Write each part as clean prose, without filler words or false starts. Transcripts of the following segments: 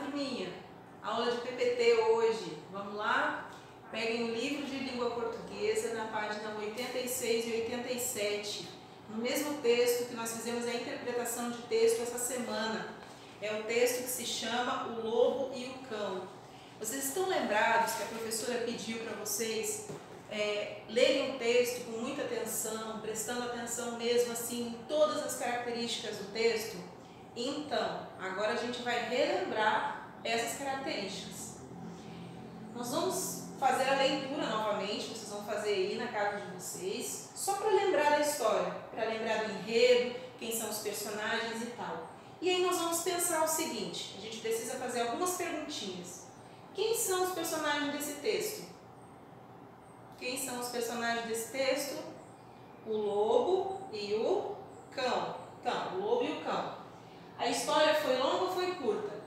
turminha? Aula de PPT hoje. Vamos lá? Peguem o livro de língua portuguesa na página 86 e 87. No mesmo texto que nós fizemos a interpretação de texto essa semana. É o texto que se chama O Lobo e o Cão. Vocês estão lembrados que a professora pediu para vocês lerem o texto com muita atenção, prestando atenção mesmo assim em todas as características do texto? Então, agora a gente vai relembrar essas características. Nós vamos fazer a leitura novamente, vocês vão fazer aí na casa de vocês, só para lembrar da história, para lembrar do enredo, quem são os personagens e tal. E aí nós vamos pensar o seguinte, a gente precisa fazer algumas perguntinhas. Quem são os personagens desse texto? Quem são os personagens desse texto? O lobo e o cão. Então, o lobo e o cão. A história foi longa ou foi curta?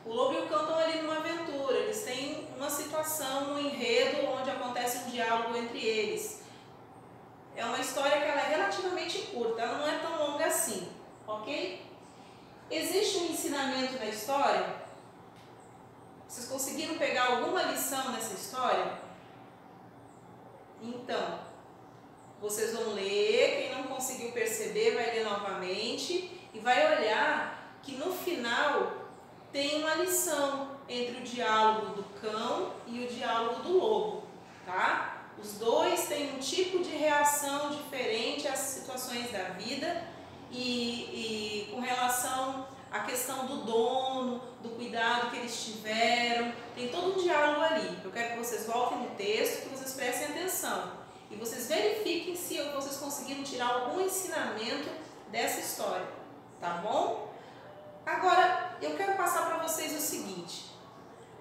O lobo e o cão estão ali numa aventura, eles têm uma situação, um enredo onde acontece um diálogo entre eles. É uma história que ela é relativamente curta, ela não é tão longa assim, ok? Existe um ensinamento na história? Vocês conseguiram pegar alguma lição nessa história? Então, vocês vão ler, quem não conseguiu perceber vai ler novamente e vai olhar que no final tem uma lição entre o diálogo do cão e o diálogo do lobo, tá? Os dois têm um tipo de reação diferente às situações da vida e com relação à questão do dono, do cuidado que eles tiveram, tem todo um diálogo ali. Eu quero que vocês voltem no texto, que vocês prestem atenção e vocês verifiquem se vocês conseguiram tirar algum ensinamento dessa história, tá bom? Agora, eu quero passar para vocês o seguinte.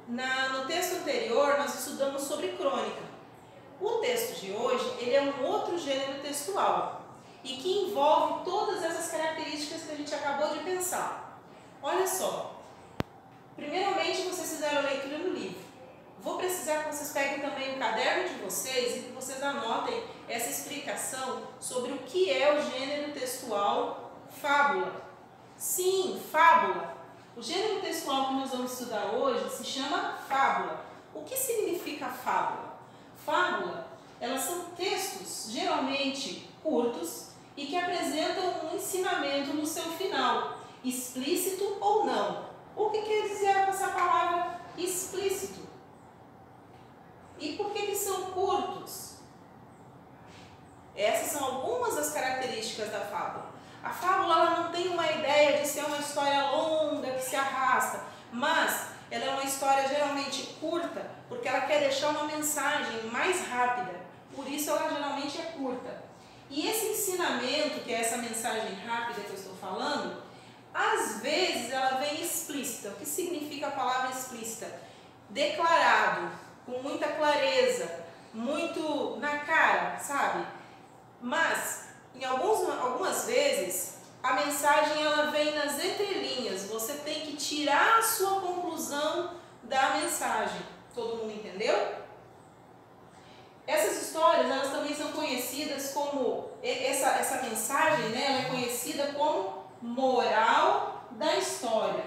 No texto anterior, nós estudamos sobre crônica. O texto de hoje, ele é um outro gênero textual e que envolve todas essas características que a gente acabou de pensar. Olha só. Primeiramente, vocês fizeram a leitura no livro. Vou precisar que vocês peguem também o caderno de vocês e que vocês anotem essa explicação sobre o que é o gênero textual fábula. Sim, fábula. O gênero textual que nós vamos estudar hoje se chama fábula. O que significa fábula? Fábula, elas são textos geralmente curtos e que apresentam um ensinamento no seu final, explícito ou não. O que quer dizer essa palavra explícito? E por que são curtos? Essas são algumas das características da fábula. A fábula ela não tem uma ideia de ser uma história longa que se arrasta, mas ela é uma história geralmente curta, porque ela quer deixar uma mensagem mais rápida, por isso ela geralmente é curta. E esse ensinamento, que é essa mensagem rápida que eu estou falando, às vezes ela vem explícita. O que significa a palavra explícita? Declarado, com muita clareza, muito na cara, sabe? Mas em algumas vezes, a mensagem ela vem nas entrelinhas. Você tem que tirar a sua conclusão da mensagem. Todo mundo entendeu? Essas histórias, elas também são conhecidas como, essa mensagem, né, ela é conhecida como moral da história.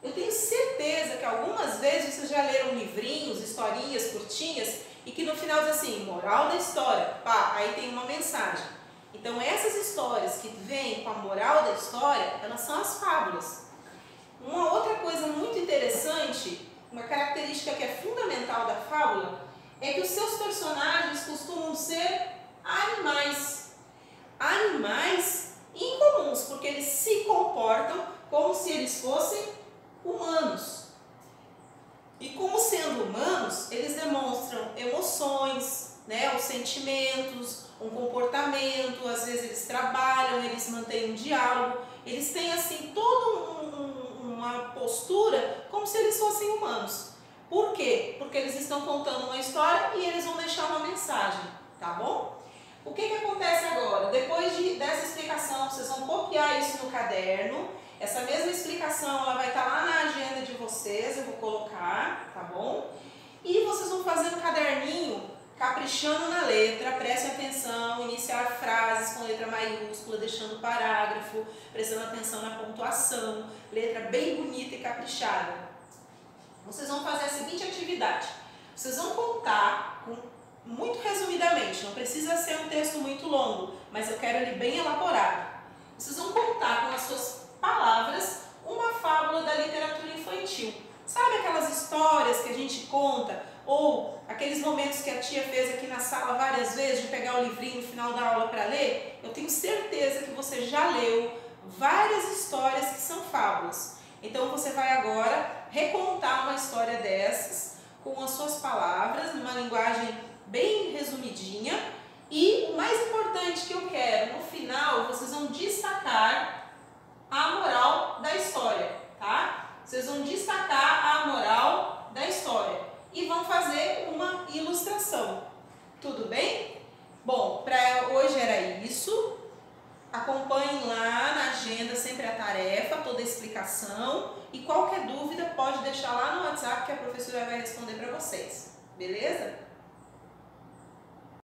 Eu tenho certeza que algumas vezes vocês já leram livrinhos, historinhas curtinhas, e que no final diz assim, moral da história, pá, aí tem uma mensagem. Então essas histórias que vêm com a moral da história, elas são as fábulas. Uma outra coisa muito interessante, uma característica que é fundamental da fábula, é que os seus personagens costumam ser animais. Animais incomuns, porque eles se comportam como se eles fossem humanos. E como sendo humanos, eles demonstram emoções, né, os sentimentos, um comportamento, às vezes eles trabalham, eles mantêm um diálogo, eles têm assim toda uma postura como se eles fossem humanos. Por quê? Porque eles estão contando uma história e eles vão deixar uma mensagem, tá bom? O que acontece agora? Depois dessa explicação, vocês vão copiar isso no caderno. Essa mesma explicação ela vai estar lá na agenda de vocês, eu vou colocar, tá bom? E vocês vão fazer no caderninho, caprichando na letra, prestem atenção, iniciar frases com letra maiúscula, deixando o parágrafo, prestando atenção na pontuação, letra bem bonita e caprichada. Vocês vão fazer a seguinte atividade. Vocês vão contar, muito resumidamente, não precisa ser um texto muito longo, mas eu quero ele bem elaborado. Vocês vão contar com as suas palavras uma fábula da literatura infantil. Sabe aquelas histórias que a gente conta, ou aqueles momentos que a tia fez aqui na sala várias vezes, de pegar o livrinho no final da aula para ler? Eu tenho certeza que você já leu várias histórias que são fábulas. Então você vai agora recontar uma história dessas com as suas palavras, numa linguagem bem resumidinha. E o mais importante que eu quero, no final, vocês vão destacar a moral da história, tá? Vocês vão destacar a moral da história e vão fazer uma ilustração. Tudo bem? Bom, para hoje era isso. Acompanhem lá na agenda sempre a tarefa, toda a explicação. E qualquer dúvida pode deixar lá no WhatsApp que a professora vai responder para vocês. Beleza?